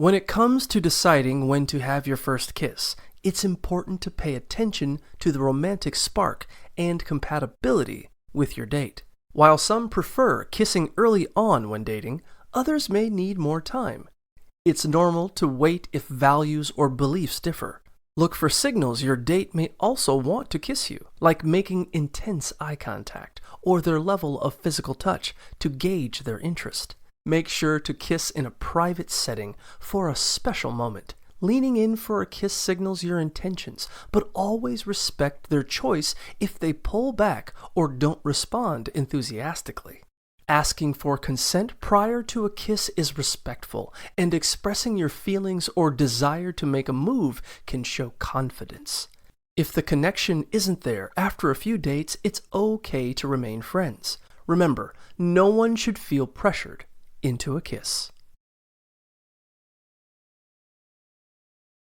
When it comes to deciding when to have your first kiss, it's important to pay attention to the romantic spark and compatibility with your date. While some prefer kissing early on when dating, others may need more time. It's normal to wait if values or beliefs differ. Look for signals your date may also want to kiss you, like making intense eye contact or their level of physical touch to gauge their interest. Make sure to kiss in a private setting for a special moment. Leaning in for a kiss signals your intentions, but always respect their choice if they pull back or don't respond enthusiastically. Asking for consent prior to a kiss is respectful, and expressing your feelings or desire to make a move can show confidence. If the connection isn't there after a few dates, it's okay to remain friends. Remember, no one should feel pressured into a kiss.